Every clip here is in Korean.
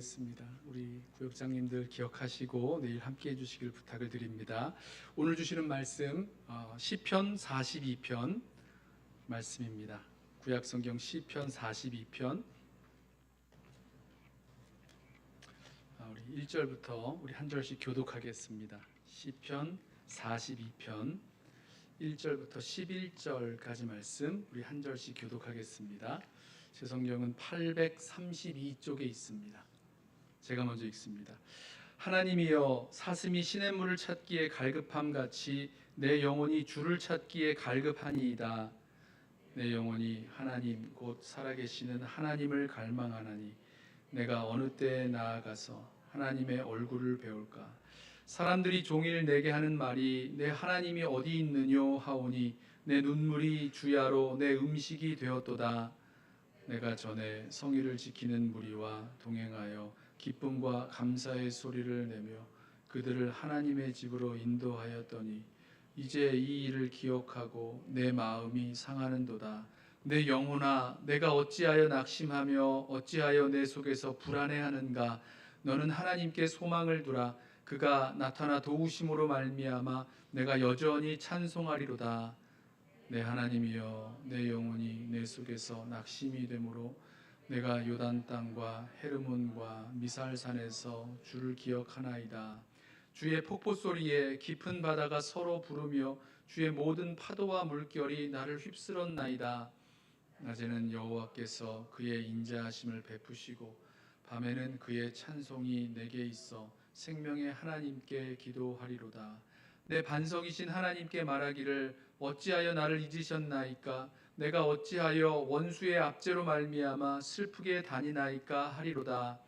습니다. 우리 구역장님들 기억하시고 내일 함께 해주시길 부탁을 드립니다. 오늘 주시는 말씀 시편 42편 말씀입니다. 구약성경 시편 42편 우리 1절부터 우리 한 절씩 교독하겠습니다. 시편 42편 1절부터 11절까지 말씀 우리 한 절씩 교독하겠습니다. 제 성경은 832쪽에 있습니다. 제가 먼저 읽습니다. 하나님이여, 사슴이 시냇물을 찾기에 갈급함 같이 내 영혼이 주를 찾기에 갈급하니이다. 내 영혼이 하나님 곧 살아계시는 하나님을 갈망하나니 내가 어느 때에 나아가서 하나님의 얼굴을 배울까. 사람들이 종일 내게 하는 말이 내 하나님이 어디 있느뇨 하오니 내 눈물이 주야로 내 음식이 되었도다. 내가 전에 성의를 지키는 무리와 동행하여 기쁨과 감사의 소리를 내며 그들을 하나님의 집으로 인도하였더니 이제 이 일을 기억하고 내 마음이 상하는도다. 내 영혼아, 내가 어찌하여 낙심하며 어찌하여 내 속에서 불안해하는가. 너는 하나님께 소망을 두라. 그가 나타나 도우심으로 말미암아 내가 여전히 찬송하리로다. 내 하나님이여, 내 영혼이 내 속에서 낙심이 되므로 내가 요단 땅과 헤르몬과 미살산에서 주를 기억하나이다. 주의 폭포 소리에 깊은 바다가 서로 부르며 주의 모든 파도와 물결이 나를 휩쓸었나이다. 낮에는 여호와께서 그의 인자하심을 베푸시고 밤에는 그의 찬송이 내게 있어 생명의 하나님께 기도하리로다. 내 반석이신 하나님께 말하기를 어찌하여 나를 잊으셨나이까. 내가 어찌하여 원수의 압제로 말미암아 슬프게 다니나이까 하리로다.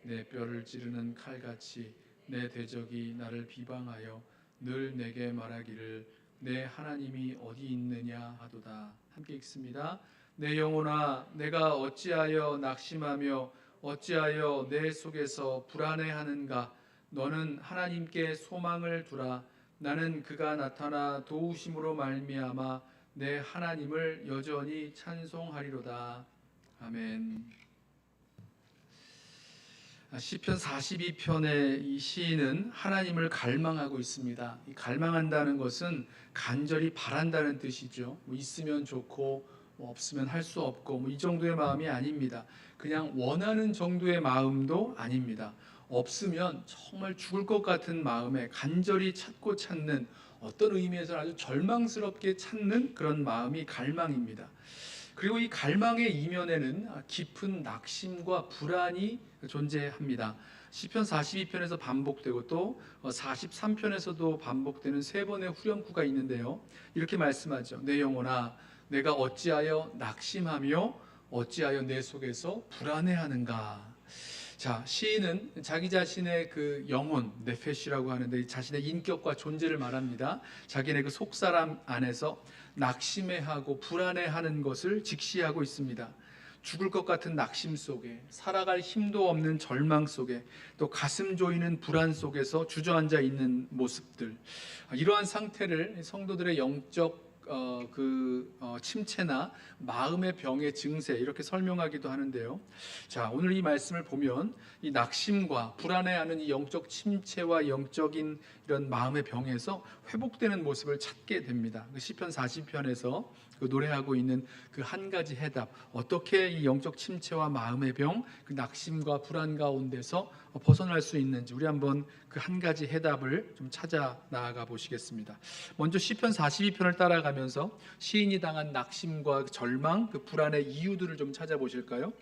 내 뼈를 찌르는 칼같이 내 대적이 나를 비방하여 늘 내게 말하기를 내 하나님이 어디 있느냐 하도다. 함께 읽습니다. 내 영혼아, 내가 어찌하여 낙심하며 어찌하여 내 속에서 불안해하는가. 너는 하나님께 소망을 두라. 나는 그가 나타나 도우심으로 말미암아 내 하나님을 여전히 찬송하리로다. 아멘. 시편 42편의 이 시인은 하나님을 갈망하고 있습니다. 이 갈망한다는 것은 간절히 바란다는 뜻이죠. 있으면 좋고 없으면 할 수 없고 이 정도의 마음이 아닙니다. 그냥 원하는 정도의 마음도 아닙니다. 없으면 정말 죽을 것 같은 마음에 간절히 찾고 찾는, 어떤 의미에서는 아주 절망스럽게 찾는 그런 마음이 갈망입니다. 그리고 이 갈망의 이면에는 깊은 낙심과 불안이 존재합니다. 시편 42편에서 반복되고 또 43편에서도 반복되는 세 번의 후렴구가 있는데요. 이렇게 말씀하죠. 내 영혼아, 내가 어찌하여 낙심하며 어찌하여 내 속에서 불안해하는가. 자, 시인은 자기 자신의 그 영혼, 네페시라고 하는데 자신의 인격과 존재를 말합니다. 자기네 그 속사람 안에서 낙심해하고 불안해하는 것을 직시하고 있습니다. 죽을 것 같은 낙심 속에, 살아갈 힘도 없는 절망 속에, 또 가슴 조이는 불안 속에서 주저앉아 있는 모습들, 이러한 상태를 성도들의 영적 침체나 마음의 병의 증세, 이렇게 설명하기도 하는데요. 자, 오늘 이 말씀을 보면 이 낙심과 불안해하는 이 영적 침체와 영적인 이런 마음의 병에서 회복되는 모습을 찾게 됩니다. 시편 40편에서 그 노래하고 있는 그 한 가지 해답, 어떻게 이 영적 침체와 마음의 병, 그 낙심과 불안 가운데서 벗어날 수 있는지 우리 한번 그 한 가지 해답을 좀 찾아 나아가 보시겠습니다. 먼저 시편 42편을 따라가면서 시인이 당한 낙심과 절망, 그 불안의 이유들을 좀 찾아보실까요?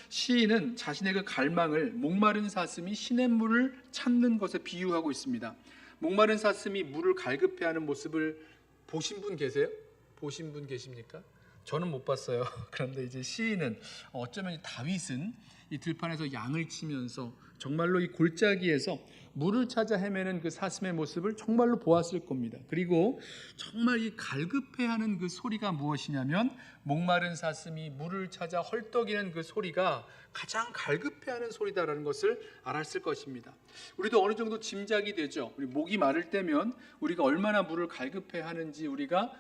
시인은 자신의 그 갈망을 목마른 사슴이 시냇물을 찾는 것에 비유하고 있습니다. 목마른 사슴이 물을 갈급해하는 모습을 보신 분 계세요? 보신 분 계십니까? 저는 못 봤어요. 그런데 이제 시인은 어쩌면 다윗은 이 들판에서 양을 치면서 정말로 이 골짜기에서 물을 찾아 헤매는 그 사슴의 모습을 정말로 보았을 겁니다. 그리고 정말 이 갈급해하는 그 소리가 무엇이냐면, 목마른 사슴이 물을 찾아 헐떡이는 그 소리가 가장 갈급해하는 소리다라는 것을 알았을 것입니다. 우리도 어느 정도 짐작이 되죠. 우리 목이 마를 때면 우리가 얼마나 물을 갈급해하는지 우리가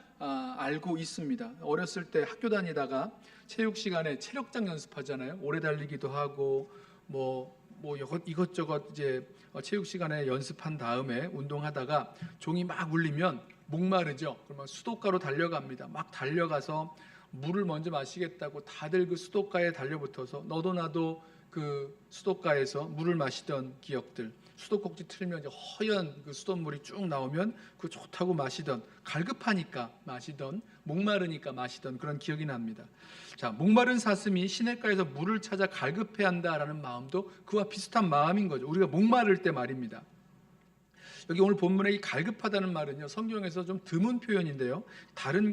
알고 있습니다. 어렸을 때 학교 다니다가 체육 시간에 체력장 연습하잖아요. 오래 달리기도 하고 뭐 뭐 이것저것 이제 체육 시간에 연습한 다음에 운동하다가 종이 막 울리면 목마르죠. 그러면 수도가로 달려갑니다. 막 달려가서 물을 먼저 마시겠다고 다들 그 수도가에 달려붙어서 너도 나도 그 수도가에서 물을 마시던 기억들, 수도꼭지 틀면 이제 허연 그 수돗물이 쭉 나오면 그 좋다고 마시던, 갈급하니까 마시던, 목마르니까 마시던 그런 기억이 납니다. 자, 목마른 사슴이 시냇가에서 물을 찾아 갈급해한다라는 마음도 그와 비슷한 마음인 거죠. 우리가 목마를 때 말입니다. 여기 오늘 본문에 이 갈급하다는 말은요, 성경에서 좀 드문 표현인데요, 다른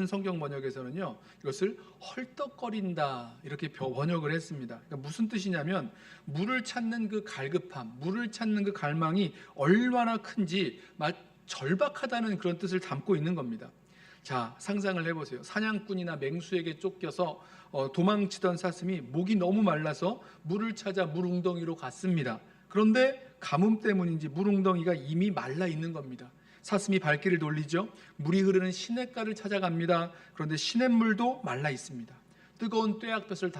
성경 번역에서는요 이것을 헐떡거린다 이렇게 번역을 했습니다. 그러니까 무슨 뜻이냐면 물을 찾는 그 갈급함, 물을 찾는 그 갈망이 얼마나 큰지 절박하다는 그런 뜻을 담고 있는 겁니다. 자, 상상을 해보세요. 사냥꾼이나 맹수에게 쫓겨서 도망치던 사슴이 목이 너무 말라서 물을 찾아 물웅덩이로 갔습니다. 그런데 가뭄 때문인지 물웅덩이가 이미 말라 있는 겁니다. 사슴이 발길을 돌리죠. 물이 흐르는 시냇가를 찾아갑니다. 그런데 시냇물도 말라 있습니다. 뜨거운 뙤약볕을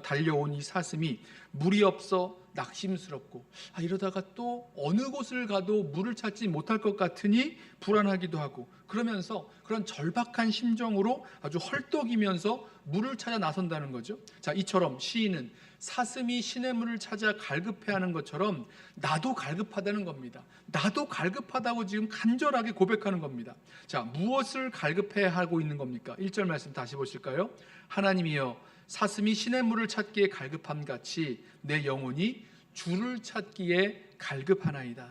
달려온 이 사슴이 물이 없어 낙심스럽고 이러다가 또 어느 곳을 가도 물을 찾지 못할 것 같으니 불안하기도 하고, 그러면서 그런 절박한 심정으로 아주 헐떡이면서 물을 찾아 나선다는 거죠. 자, 이처럼 시인은 사슴이 시냇물을 찾아 갈급해하는 것처럼 나도 갈급하다는 겁니다. 나도 갈급하다고 지금 간절하게 고백하는 겁니다. 자, 무엇을 갈급해하고 있는 겁니까? 1절 말씀 다시 보실까요? 하나님이여, 사슴이 시냇물을 찾기에 갈급함 같이 내 영혼이 주를 찾기에 갈급하나이다.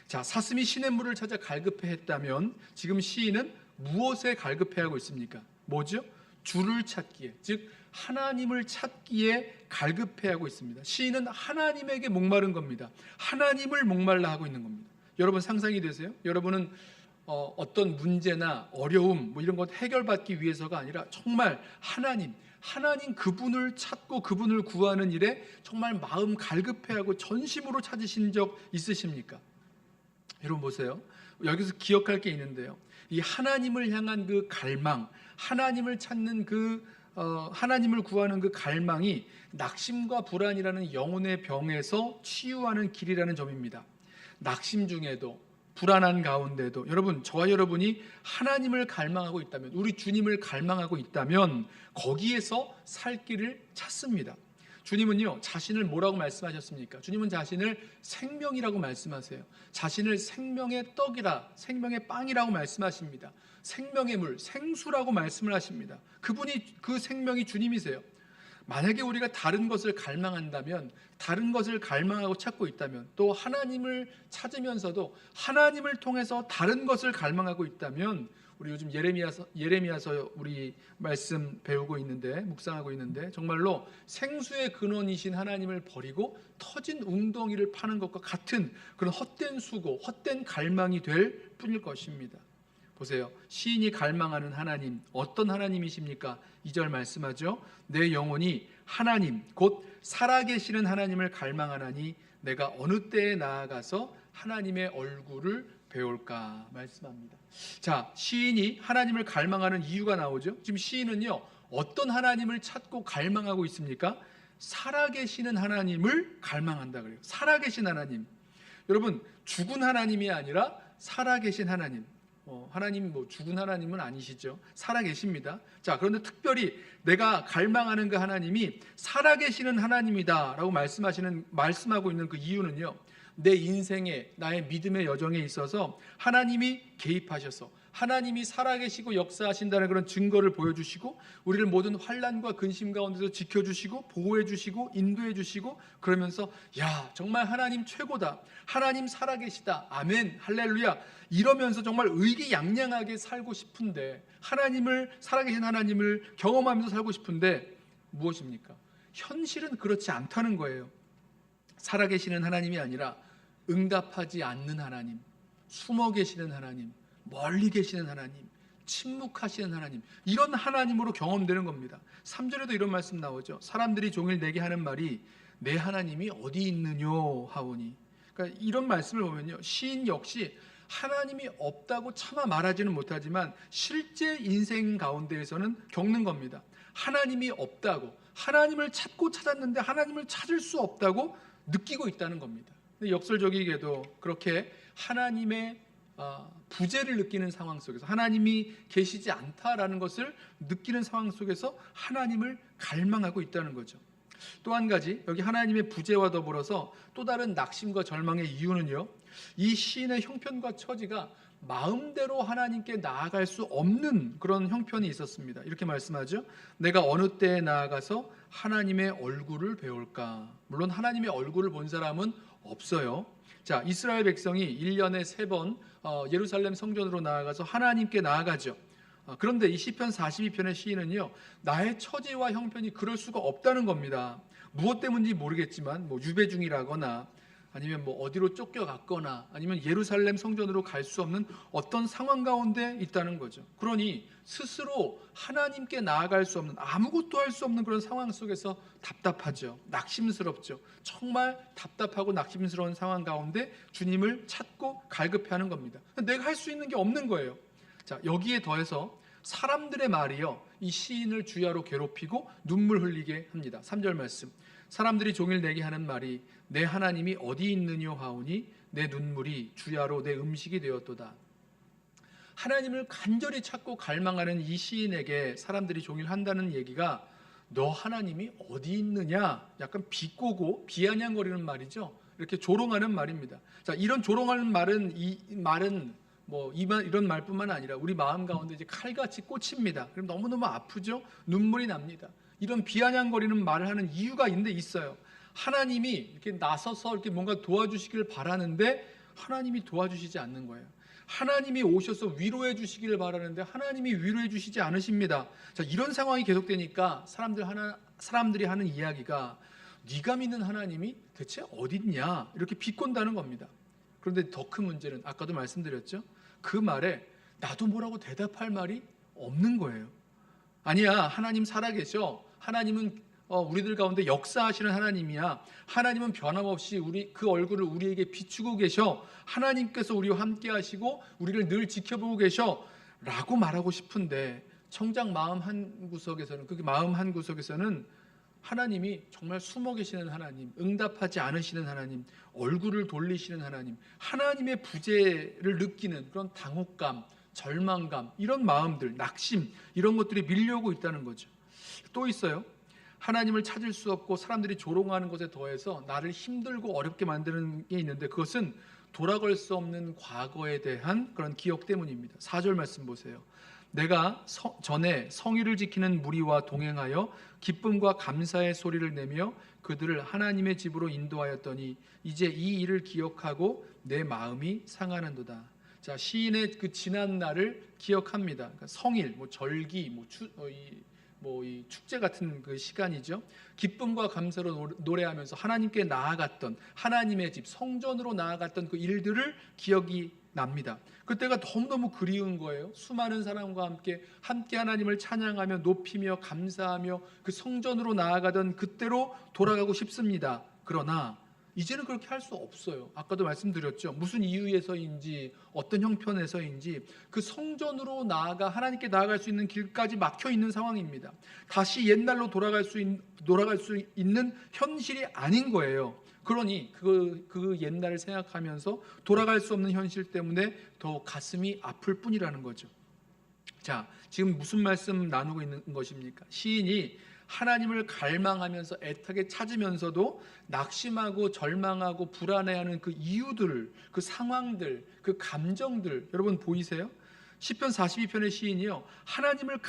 자, 사슴이 시냇물을 찾아 갈급해했다면 지금 시인은 무엇에 갈급해하고 있습니까? 뭐죠? 주를 찾기에, 즉 하나님을 찾기에 갈급해하고 있습니다. 시인은 하나님에게 목마른 겁니다. 하나님을 목말라 하고 있는 겁니다. 여러분 상상이 되세요? 여러분은 어떤 문제나 어려움 이런 것 해결받기 위해서가 아니라 정말 하나님 그분을 찾고 그분을 구하는 일에 정말 마음 갈급해하고 전심으로 찾으신 적 있으십니까? 여러분 보세요. 여기서 기억할 게 있는데요. 이 하나님을 향한 그 갈망, 하나님을 찾는 하나님을 구하는 그 갈망이 낙심과 불안이라는 영혼의 병에서 치유하는 길이라는 점입니다. 낙심 중에도 불안한 가운데도 여러분, 저와 여러분이 하나님을 갈망하고 있다면, 우리 주님을 갈망하고 있다면 거기에서 살 길을 찾습니다. 주님은요, 자신을 뭐라고 말씀하셨습니까? 주님은 자신을 생명이라고 말씀하세요. 자신을 생명의 떡이라, 생명의 빵이라고 말씀하십니다. 생명의 물, 생수라고 말씀을 하십니다. 그 생명이 주님이세요. 만약에 우리가 다른 것을 갈망한다면, 다른 것을 갈망하고 찾고 있다면, 또 하나님을 찾으면서도 하나님을 통해서 다른 것을 갈망하고 있다면, 우리 요즘 예레미야서 우리 말씀 배우고 있는데, 묵상하고 있는데, 정말로 생수의 근원이신 하나님을 버리고 터진 웅덩이를 파는 것과 같은 그런 헛된 수고, 헛된 갈망이 될 뿐일 것입니다. 보세요. 시인이 갈망하는 하나님, 어떤 하나님이십니까? 2절 말씀하죠. 내 영혼이 하나님 곧 살아계시는 하나님을 갈망하나니 내가 어느 때에 나아가서 하나님의 얼굴을 배울까 말씀합니다. 자, 시인이 하나님을 갈망하는 이유가 나오죠. 지금 시인은요, 어떤 하나님을 찾고 갈망하고 있습니까? 살아계시는 하나님을 갈망한다 그래요. 살아계신 하나님. 여러분, 죽은 하나님이 아니라 살아계신 하나님. 하나님 죽은 하나님은 아니시죠. 살아계십니다. 자, 그런데 특별히 내가 갈망하는 그 하나님이 살아계시는 하나님이다라고 말씀하고 있는 그 이유는요, 내 인생에, 나의 믿음의 여정에 있어서 하나님이 개입하셔서 하나님이 살아계시고 역사하신다는 그런 증거를 보여주시고, 우리를 모든 환난과 근심 가운데서 지켜주시고 보호해주시고 인도해주시고, 그러면서 야, 정말 하나님 최고다, 하나님 살아계시다, 아멘, 할렐루야, 이러면서 정말 의기양양하게 살고 싶은데, 살아계신 하나님을 경험하면서 살고 싶은데 무엇입니까? 현실은 그렇지 않다는 거예요. 살아계시는 하나님이 아니라 응답하지 않는 하나님, 숨어 계시는 하나님, 멀리 계시는 하나님, 침묵하시는 하나님, 이런 하나님으로 경험되는 겁니다. 3절에도 이런 말씀 나오죠. 사람들이 종일 내게 하는 말이 내 하나님이 어디 있느뇨 하오니. 그러니까 이런 말씀을 보면요, 시인 역시 하나님이 없다고 차마 말하지는 못하지만 실제 인생 가운데에서는 겪는 겁니다. 하나님이 없다고, 하나님을 찾고 찾았는데 하나님을 찾을 수 없다고 느끼고 있다는 겁니다. 근데 역설적이게도 그렇게 하나님의 부재를 느끼는 상황 속에서, 하나님이 계시지 않다라는 것을 느끼는 상황 속에서 하나님을 갈망하고 있다는 거죠. 또 한 가지, 여기 하나님의 부재와 더불어서 또 다른 낙심과 절망의 이유는요, 이 시인의 형편과 처지가 마음대로 하나님께 나아갈 수 없는 그런 형편이 있었습니다. 이렇게 말씀하죠. 내가 어느 때에 나아가서 하나님의 얼굴을 배울까? 물론 하나님의 얼굴을 본 사람은 없어요. 자, 이스라엘 백성이 1년에 3번 예루살렘 성전으로 나아가서 하나님께 나아가죠. 그런데 이 시편 42편의 시인은요, 나의 처지와 형편이 그럴 수가 없다는 겁니다. 무엇 때문인지 모르겠지만 유배 중이라거나 아니면 어디로 쫓겨갔거나 아니면 예루살렘 성전으로 갈 수 없는 어떤 상황 가운데 있다는 거죠. 그러니 스스로 하나님께 나아갈 수 없는, 아무것도 할 수 없는 그런 상황 속에서 답답하죠. 낙심스럽죠. 정말 답답하고 낙심스러운 상황 가운데 주님을 찾고 갈급해하는 겁니다. 내가 할 수 있는 게 없는 거예요. 자, 여기에 더해서 사람들의 말이요, 이 시인을 주야로 괴롭히고 눈물 흘리게 합니다. 3절 말씀, 사람들이 종일 내게 하는 말이 내 하나님이 어디 있느뇨 하오니 내 눈물이 주야로 내 음식이 되었도다. 하나님을 간절히 찾고 갈망하는 이 시인에게 사람들이 종일 한다는 얘기가 너 하나님이 어디 있느냐, 약간 비꼬고 비아냥거리는 말이죠. 이렇게 조롱하는 말입니다. 자, 이런 조롱하는 말은 이런 말뿐만 아니라 우리 마음 가운데 이제 칼같이 꽂힙니다. 그럼 너무너무 아프죠. 눈물이 납니다. 이런 비아냥거리는 말을 하는 이유가 있어요. 하나님이 이렇게 나서서 이렇게 뭔가 도와주시기를 바라는데 하나님이 도와주시지 않는 거예요. 하나님이 오셔서 위로해 주시기를 바라는데 하나님이 위로해 주시지 않으십니다. 자, 이런 상황이 계속되니까 사람들이 하는 이야기가 네가 믿는 하나님이 대체 어딨냐, 이렇게 비꼰다는 겁니다. 그런데 더 큰 문제는 아까도 말씀드렸죠. 그 말에 나도 뭐라고 대답할 말이 없는 거예요. 아니야, 하나님 살아계셔. 하나님은 우리들 가운데 역사하시는 하나님이야. 하나님은 변함없이 그 얼굴을 우리에게 비추고 계셔. 하나님께서 우리와 함께 하시고 우리를 늘 지켜보고 계셔 라고 말하고 싶은데, 정작 마음 한 구석에서는 하나님이 정말 숨어 계시는 하나님, 응답하지 않으시는 하나님, 얼굴을 돌리시는 하나님, 하나님의 부재를 느끼는 그런 당혹감, 절망감, 이런 마음들, 낙심, 이런 것들이 밀려오고 있다는 거죠. 또 있어요. 하나님을 찾을 수 없고 사람들이 조롱하는 것에 더해서 나를 힘들고 어렵게 만드는 게 있는데, 그것은 돌아갈 수 없는 과거에 대한 그런 기억 때문입니다. 4절 말씀 보세요. 내가 전에 성의를 지키는 무리와 동행하여 기쁨과 감사의 소리를 내며 그들을 하나님의 집으로 인도하였더니 이제 이 일을 기억하고 내 마음이 상하는도다. 자, 시인의 그 지난 날을 기억합니다. 그러니까 성일, 절기, 이 축제 같은 그 시간이죠. 기쁨과 감사로 노래하면서 하나님께 나아갔던, 하나님의 집 성전으로 나아갔던 그 일들을 기억이 납니다. 그때가 너무너무 그리운 거예요. 수많은 사람과 함께 하나님을 찬양하며 높이며 감사하며 그 성전으로 나아가던 그때로 돌아가고 싶습니다. 그러나 이제는 그렇게 할 수 없어요. 아까도 말씀드렸죠. 무슨 이유에서인지 어떤 형편에서인지 그 성전으로 하나님께 나아갈 수 있는 길까지 막혀 있는 상황입니다. 다시 옛날로 돌아갈 수 있는 현실이 아닌 거예요. 그러니 그 옛날을 생각하면서 돌아갈 수 없는 현실 때문에 더 가슴이 아플 뿐이라는 거죠. 자, 지금 무슨 말씀 나누고 있는 것입니까? 시인이 하나님을 갈망하면서 애타게 찾으면서도 낙심하고 절망하고 불안해하는 그 이유들, 그 상황들, 그 감정들, 여러분 보이세요? 시편 42편의 시인이요, 하나님을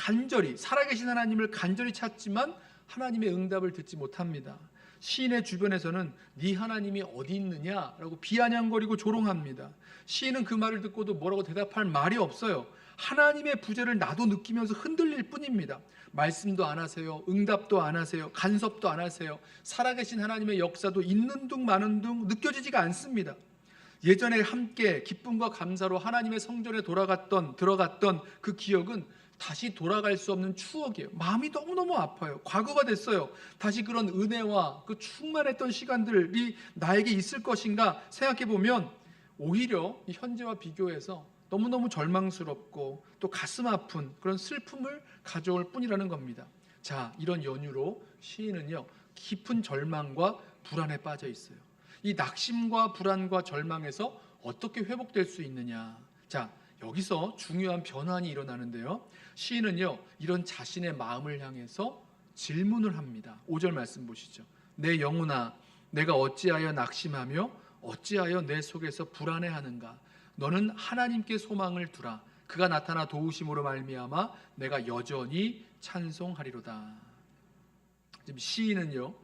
살아계신 하나님을 간절히 찾지만 하나님의 응답을 듣지 못합니다. 시인의 주변에서는 네 하나님이 어디 있느냐라고 비아냥거리고 조롱합니다. 시인은 그 말을 듣고도 뭐라고 대답할 말이 없어요. 하나님의 부재를 나도 느끼면서 흔들릴 뿐입니다. 말씀도 안 하세요. 응답도 안 하세요. 간섭도 안 하세요. 살아계신 하나님의 역사도 있는 둥 마는 둥 느껴지지가 않습니다. 예전에 함께 기쁨과 감사로 하나님의 성전에 들어갔던 그 기억은 다시 돌아갈 수 없는 추억이에요. 마음이 너무너무 아파요. 과거가 됐어요. 다시 그런 은혜와 그 충만했던 시간들이 나에게 있을 것인가 생각해보면 오히려 이 현재와 비교해서 너무너무 절망스럽고 또 가슴 아픈 그런 슬픔을 가져올 뿐이라는 겁니다. 자, 이런 연유로 시인은요, 깊은 절망과 불안에 빠져 있어요. 이 낙심과 불안과 절망에서 어떻게 회복될 수 있느냐. 자, 여기서 중요한 변환이 일어나는데요. 시인은요, 이런 자신의 마음을 향해서 질문을 합니다. 5절 말씀 보시죠. 내 영혼아, 내가 어찌하여 낙심하며 어찌하여 내 속에서 불안해하는가. 너는 하나님께 소망을 두라. 그가 나타나 도우심으로 말미암아 내가 여전히 찬송하리로다. 지금 시인은요,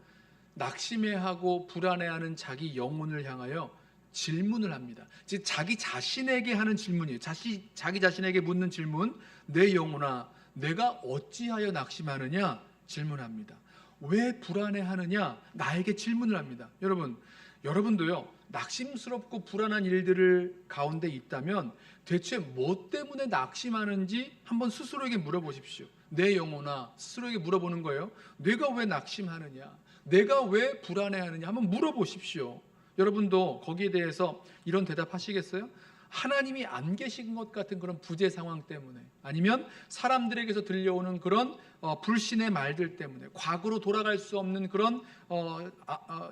낙심해하고 불안해하는 자기 영혼을 향하여 질문을 합니다. 즉 자기 자신에게 하는 질문이에요. 자기 자신에게 묻는 질문. 내 영혼아, 내가 어찌하여 낙심하느냐 질문합니다. 왜 불안해하느냐 나에게 질문을 합니다. 여러분도요, 낙심스럽고 불안한 일들을 가운데 있다면 대체 뭐 때문에 낙심하는지 한번 스스로에게 물어보십시오. 내 영혼아, 스스로에게 물어보는 거예요. 내가 왜 낙심하느냐, 내가 왜 불안해하느냐 한번 물어보십시오. 여러분도 거기에 대해서 이런 대답하시겠어요? 하나님이 안 계신 것 같은 그런 부재 상황 때문에, 아니면 사람들에게서 들려오는 그런 불신의 말들 때문에, 과거로 돌아갈 수 없는 그런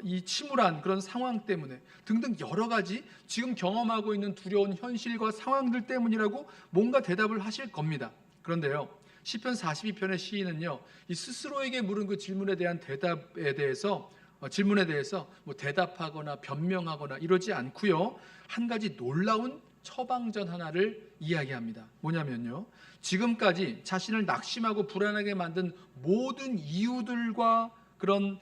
이 침울한 그런 상황 때문에 등등 여러 가지 지금 경험하고 있는 두려운 현실과 상황들 때문이라고 뭔가 대답을 하실 겁니다. 그런데요, 시편 42편의 시인은요, 이 스스로에게 물은 그 질문에 대한 질문에 대해서 뭐 대답하거나 변명하거나 이러지 않고요, 한 가지 놀라운 처방전 하나를 이야기합니다. 뭐냐면요, 지금까지 자신을 낙심하고 불안하게 만든 모든 이유들과 그런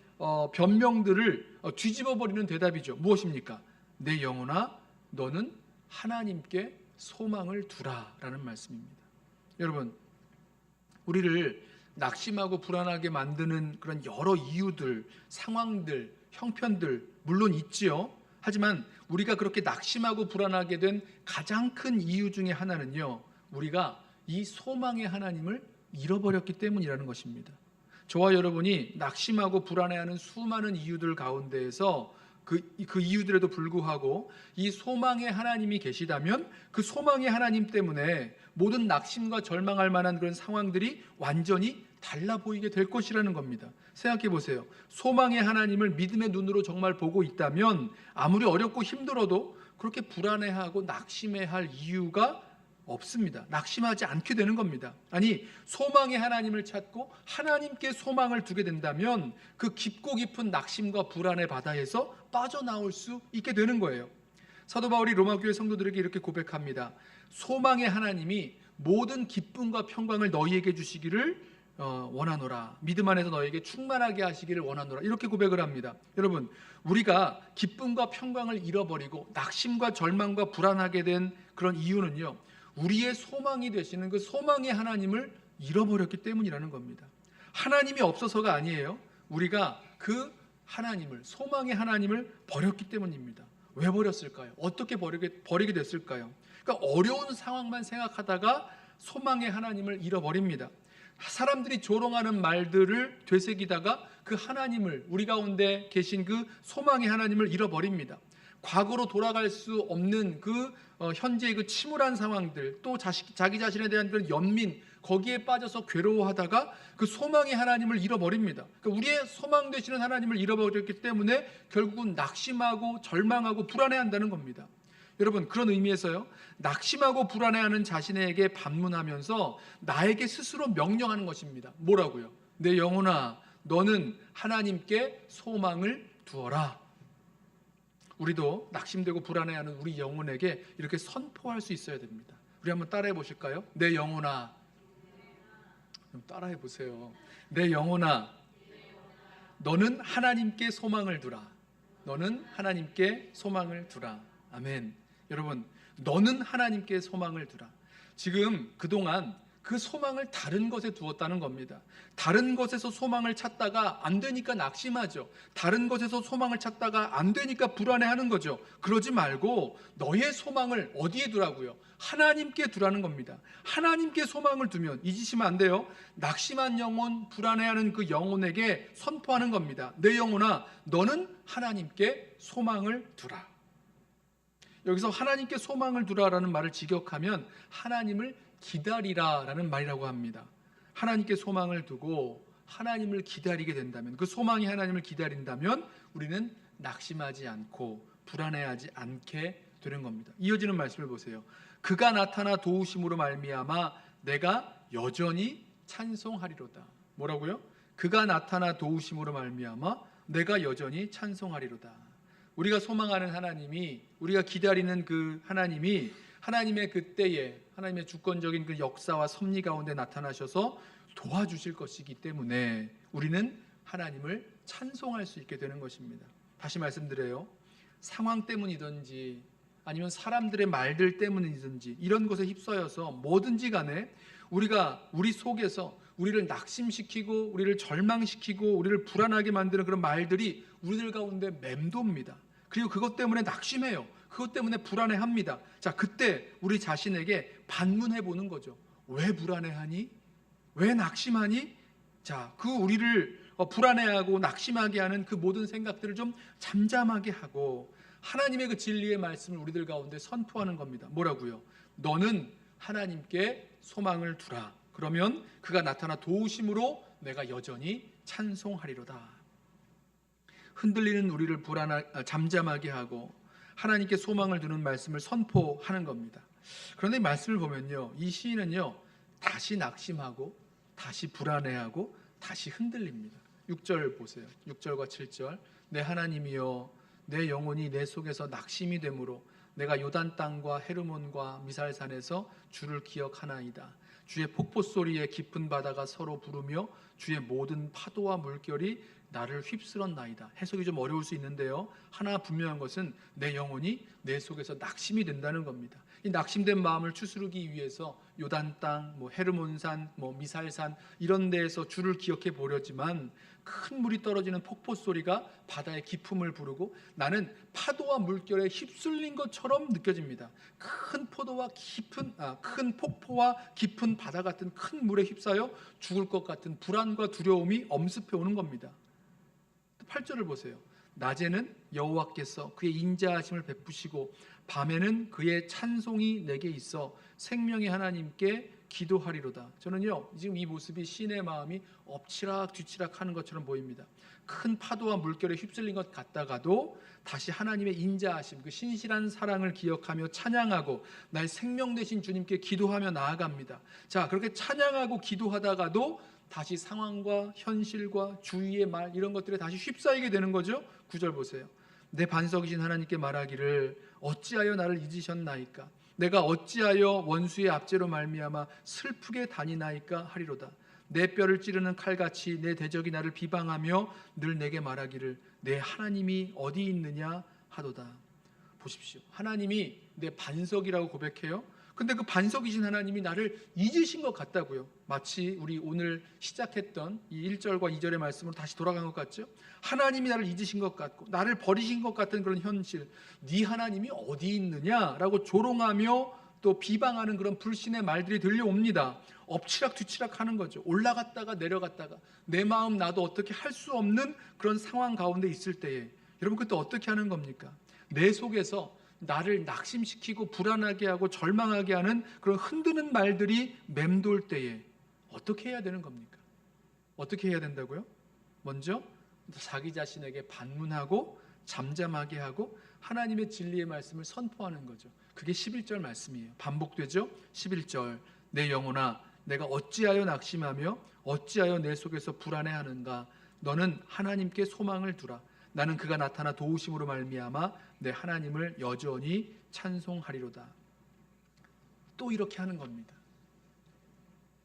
변명들을 뒤집어 버리는 대답이죠. 무엇입니까? 내 영혼아, 너는 하나님께 소망을 두라라는 말씀입니다. 여러분, 우리를 낙심하고 불안하게 만드는 그런 여러 이유들, 상황들, 형편들 물론 있지요. 하지만 우리가 그렇게 낙심하고 불안하게 된 가장 큰 이유 중에 하나는요, 우리가 이 소망의 하나님을 잃어버렸기 때문이라는 것입니다. 저와 여러분이 낙심하고 불안해하는 수많은 이유들 가운데에서 그 이유들에도 불구하고 이 소망의 하나님이 계시다면 그 소망의 하나님 때문에 모든 낙심과 절망할 만한 그런 상황들이 완전히 달라 보이게 될 것이라는 겁니다. 생각해 보세요. 소망의 하나님을 믿음의 눈으로 정말 보고 있다면 아무리 어렵고 힘들어도 그렇게 불안해하고 낙심해할 이유가 없습니다. 낙심하지 않게 되는 겁니다. 아니, 소망의 하나님을 찾고 하나님께 소망을 두게 된다면 그 깊고 깊은 낙심과 불안의 바다에서 빠져나올 수 있게 되는 거예요. 사도 바울이 로마교회 성도들에게 이렇게 고백합니다. 소망의 하나님이 모든 기쁨과 평강을 너희에게 주시기를 원하노라. 믿음 안에서 너에게 충만하게 하시기를 원하노라. 이렇게 고백을 합니다. 여러분, 우리가 기쁨과 평강을 잃어버리고 낙심과 절망과 불안하게 된 그런 이유는요, 우리의 소망이 되시는 그 소망의 하나님을 잃어버렸기 때문이라는 겁니다. 하나님이 없어서가 아니에요. 우리가 그 하나님을, 소망의 하나님을 버렸기 때문입니다. 왜 버렸을까요? 어떻게 버리게 됐을까요? 그러니까 어려운 상황만 생각하다가 소망의 하나님을 잃어버립니다. 사람들이 조롱하는 말들을 되새기다가 그 하나님을, 우리 가운데 계신 그 소망의 하나님을 잃어버립니다. 과거로 돌아갈 수 없는 그 현재의 그 침울한 상황들, 또 자기 자신에 대한 그런 연민, 거기에 빠져서 괴로워하다가 그 소망의 하나님을 잃어버립니다. 그러니까 우리의 소망 되시는 하나님을 잃어버렸기 때문에 결국은 낙심하고 절망하고 불안해한다는 겁니다. 여러분, 그런 의미에서요, 낙심하고 불안해하는 자신에게 반문하면서 나에게 스스로 명령하는 것입니다. 뭐라고요? 내 영혼아, 너는 하나님께 소망을 두어라. 우리도 낙심되고 불안해하는 우리 영혼에게 이렇게 선포할 수 있어야 됩니다. 우리 한번 따라해 보실까요? 내 영혼아, 따라해 보세요. 내 영혼아, 너는 하나님께 소망을 두라. 너는 하나님께 소망을 두라. 아멘. 여러분, 너는 하나님께 소망을 두라. 지금 그동안 그 소망을 다른 것에 두었다는 겁니다. 다른 것에서 소망을 찾다가 안 되니까 낙심하죠. 다른 것에서 소망을 찾다가 안 되니까 불안해하는 거죠. 그러지 말고 너의 소망을 어디에 두라고요? 하나님께 두라는 겁니다. 하나님께 소망을 두면, 잊으시면 안 돼요. 낙심한 영혼, 불안해하는 그 영혼에게 선포하는 겁니다. 내 영혼아, 너는 하나님께 소망을 두라. 여기서 하나님께 소망을 두라라는 말을 직역하면 하나님을 기다리라라는 말이라고 합니다. 하나님께 소망을 두고 하나님을 기다리게 된다면, 그 소망이 하나님을 기다린다면 우리는 낙심하지 않고 불안해하지 않게 되는 겁니다. 이어지는 말씀을 보세요. 그가 나타나 도우심으로 말미암아 내가 여전히 찬송하리로다. 뭐라고요? 그가 나타나 도우심으로 말미암아 내가 여전히 찬송하리로다. 우리가 소망하는 하나님이, 우리가 기다리는 그 하나님이 하나님의 그때에 하나님의 주권적인 그 역사와 섭리 가운데 나타나셔서 도와주실 것이기 때문에 우리는 하나님을 찬송할 수 있게 되는 것입니다. 다시 말씀드려요. 상황 때문이든지 아니면 사람들의 말들 때문이든지 이런 것에 휩싸여서 뭐든지 간에 우리가 우리 속에서 우리를 낙심시키고 우리를 절망시키고 우리를 불안하게 만드는 그런 말들이 우리들 가운데 맴돕니다. 그리고 그것 때문에 낙심해요. 그것 때문에 불안해합니다. 자, 그때 우리 자신에게 반문해 보는 거죠. 왜 불안해하니? 왜 낙심하니? 자, 그 우리를 불안해하고 낙심하게 하는 그 모든 생각들을 좀 잠잠하게 하고 하나님의 그 진리의 말씀을 우리들 가운데 선포하는 겁니다. 뭐라고요? 너는 하나님께 소망을 두라. 그러면 그가 나타나 도우심으로 내가 여전히 찬송하리로다. 흔들리는 우리를 잠잠하게 하고 하나님께 소망을 두는 말씀을 선포하는 겁니다. 그런데 이 말씀을 보면요, 이 시인은요 다시 낙심하고 다시 불안해하고 다시 흔들립니다. 6절 보세요. 6절과 7절. 내 하나님이여 내 영혼이 내 속에서 낙심이 되므로 내가 요단 땅과 헤르몬과 미살산에서 주를 기억하나이다. 주의 폭포 소리에 깊은 바다가 서로 부르며 주의 모든 파도와 물결이 나를 휩쓸었나이다. 해석이 좀 어려울 수 있는데요, 하나 분명한 것은 내 영혼이 내 속에서 낙심이 된다는 겁니다. 이 낙심된 마음을 추스르기 위해서 요단 땅, 헤르몬산, 미살산 이런 데에서 주를 기억해 보려지만 큰 물이 떨어지는 폭포 소리가 바다의 깊음을 부르고 나는 파도와 물결에 휩쓸린 것처럼 느껴집니다. 큰 폭포와 깊은 바다 같은 큰 물에 휩싸여 죽을 것 같은 불안과 두려움이 엄습해 오는 겁니다. 8절을 보세요. 낮에는 여호와께서 그의 인자하심을 베푸시고 밤에는 그의 찬송이 내게 있어 생명의 하나님께 기도하리로다. 저는요 지금 이 모습이 시인의 마음이 엎치락 뒤치락 하는 것처럼 보입니다. 큰 파도와 물결에 휩쓸린 것 같다가도 다시 하나님의 인자하심, 그 신실한 사랑을 기억하며 찬양하고 나의 생명 되신 주님께 기도하며 나아갑니다. 자, 그렇게 찬양하고 기도하다가도 다시 상황과 현실과 주위의 말 이런 것들에 다시 휩싸이게 되는 거죠. 9절 보세요. 내 반석이신 하나님께 말하기를 어찌하여 나를 잊으셨나이까? 내가 어찌하여 원수의 압제로 말미암아 슬프게 다니나이까 하리로다. 내 뼈를 찌르는 칼같이 내 대적이 나를 비방하며 늘 내게 말하기를 내 하나님이 어디 있느냐 하도다. 보십시오. 하나님이 내 반석이라고 고백해요. 근데 그 반석이신 하나님이 나를 잊으신 것 같다고요. 마치 우리 오늘 시작했던 이 1절과 2절의 말씀으로 다시 돌아간 것 같죠. 하나님이 나를 잊으신 것 같고 나를 버리신 것 같은 그런 현실, 네 하나님이 어디 있느냐라고 조롱하며 또 비방하는 그런 불신의 말들이 들려옵니다. 엎치락 뒤치락 하는 거죠. 올라갔다가 내려갔다가 내 마음 나도 어떻게 할 수 없는 그런 상황 가운데 있을 때에 여러분 그때 어떻게 하는 겁니까? 내 속에서 나를 낙심시키고 불안하게 하고 절망하게 하는 그런 흔드는 말들이 맴돌 때에 어떻게 해야 되는 겁니까? 어떻게 해야 된다고요? 먼저 자기 자신에게 반문하고 잠잠하게 하고 하나님의 진리의 말씀을 선포하는 거죠. 그게 11절 말씀이에요. 반복되죠? 11절. 내 영혼아 내가 어찌하여 낙심하며 어찌하여 내 속에서 불안해하는가? 너는 하나님께 소망을 두라. 나는 그가 나타나 도우심으로 말미암아 내 하나님을 여전히 찬송하리로다. 또 이렇게 하는 겁니다.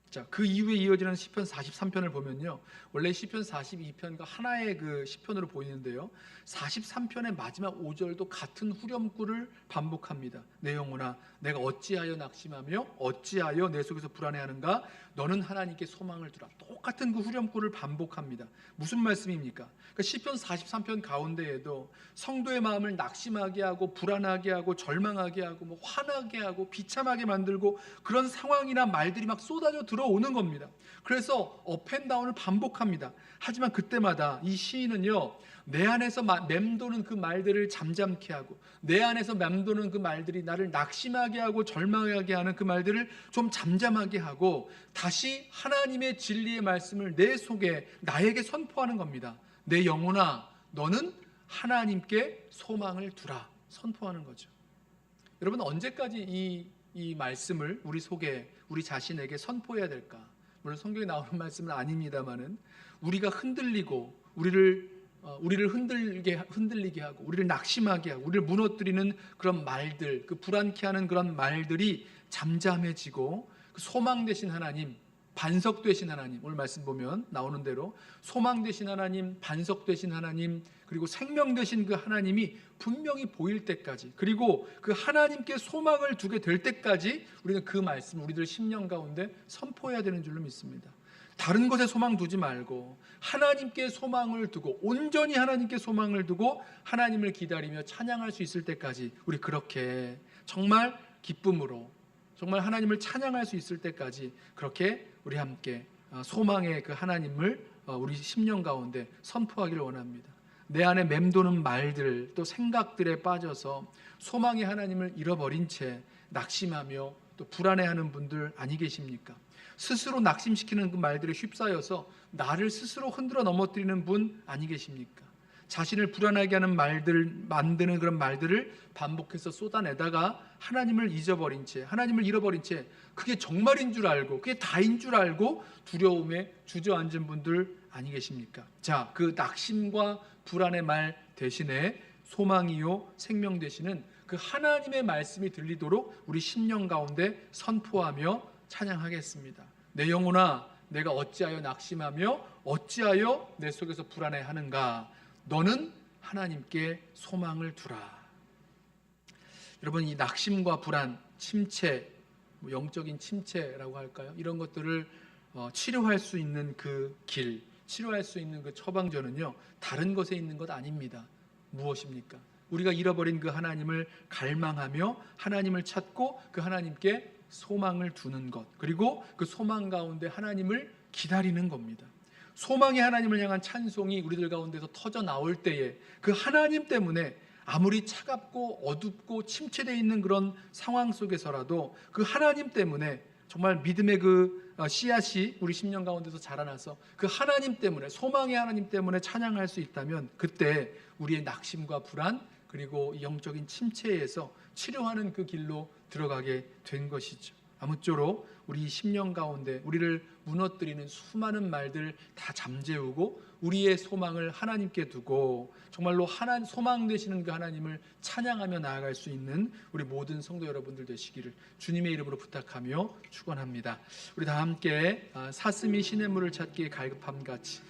자, 그 이후에 이어지는 시편 43편을 보면요, 원래 시편 42편과 하나의 그 시편으로 보이는데요, 43편의 마지막 5절도 같은 후렴구를 반복합니다. 내 영혼아 내가 어찌하여 낙심하며 어찌하여 내 속에서 불안해하는가? 너는 하나님께 소망을 두라. 똑같은 그 후렴구를 반복합니다. 무슨 말씀입니까? 그러니까 시편 43편 가운데에도 성도의 마음을 낙심하게 하고 불안하게 하고 절망하게 하고 화나게 하고 비참하게 만들고 그런 상황이나 말들이 막 쏟아져 들어오는 겁니다. 그래서 업앤다운을 반복합니다. 하지만 그때마다 이 시인은요, 내 안에서 맴도는 그 말들을 잠잠케 하고 내 안에서 맴도는 그 말들이 나를 낙심하게 하고 절망하게 하는 그 말들을 좀 잠잠하게 하고 다시 하나님의 진리의 말씀을 내 속에 나에게 선포하는 겁니다. 내 영혼아 너는 하나님께 소망을 두라 선포하는 거죠. 여러분 언제까지 이 말씀을 우리 속에 우리 자신에게 선포해야 될까? 물론 성경에 나오는 말씀은 아닙니다만은 우리가 흔들리고 우리를 흔들리게 하고 우리를 낙심하게 하고 우리를 무너뜨리는 그런 말들, 그 불안케 하는 그런 말들이 잠잠해지고 그 소망 되신 하나님, 반석 되신 하나님, 오늘 말씀 보면 나오는 대로 소망 되신 하나님, 반석 되신 하나님, 그리고 생명 되신 그 하나님이 분명히 보일 때까지, 그리고 그 하나님께 소망을 두게 될 때까지 우리는 그 말씀 우리들 심령 가운데 선포해야 되는 줄로 믿습니다. 다른 것에 소망 두지 말고 하나님께 소망을 두고 온전히 하나님께 소망을 두고 하나님을 기다리며 찬양할 수 있을 때까지 우리 그렇게 정말 기쁨으로 정말 하나님을 찬양할 수 있을 때까지 그렇게 우리 함께 소망의 그 하나님을 우리 심령 가운데 선포하기를 원합니다. 내 안에 맴도는 말들 또 생각들에 빠져서 소망의 하나님을 잃어버린 채 낙심하며 또 불안해하는 분들 아니 계십니까? 스스로 낙심시키는 그 말들에 휩싸여서 나를 스스로 흔들어 넘어뜨리는 분 아니 계십니까? 자신을 불안하게 하는 말들, 만드는 그런 말들을 반복해서 쏟아내다가 하나님을 잊어버린 채, 하나님을 잃어버린 채 그게 정말인 줄 알고 그게 다인 줄 알고 두려움에 주저앉은 분들 아니 계십니까? 자, 그 낙심과 불안의 말 대신에 소망이요 생명 되시는 그 하나님의 말씀이 들리도록 우리 심령 가운데 선포하며 찬양하겠습니다. 내 영혼아 내가 어찌하여 낙심하며 어찌하여 내 속에서 불안해하는가? 너는 하나님께 소망을 두라. 여러분 이 낙심과 불안, 침체, 영적인 침체라고 할까요? 이런 것들을 치료할 수 있는 그 길, 치료할 수 있는 그 처방전은요 다른 것에 있는 것 아닙니다. 무엇입니까? 우리가 잃어버린 그 하나님을 갈망하며 하나님을 찾고 그 하나님께 소망을 두는 것, 그리고 그 소망 가운데 하나님을 기다리는 겁니다. 소망의 하나님을 향한 찬송이 우리들 가운데서 터져 나올 때에 그 하나님 때문에 아무리 차갑고 어둡고 침체되어 있는 그런 상황 속에서라도 그 하나님 때문에 정말 믿음의 그 씨앗이 우리 심령 가운데서 자라나서 그 하나님 때문에 소망의 하나님 때문에 찬양할 수 있다면 그때 우리의 낙심과 불안 그리고 영적인 침체에서 치료하는 그 길로 들어가게 된 것이죠. 아무쪼록 우리 심령 가운데 우리를 무너뜨리는 수많은 말들 다 잠재우고 우리의 소망을 하나님께 두고 정말로 소망 되시는 그 하나님을 찬양하며 나아갈 수 있는 우리 모든 성도 여러분들 되시기를 주님의 이름으로 부탁하며 축원합니다. 우리 다 함께 사슴이 시냇물을 찾기에 갈급함 같이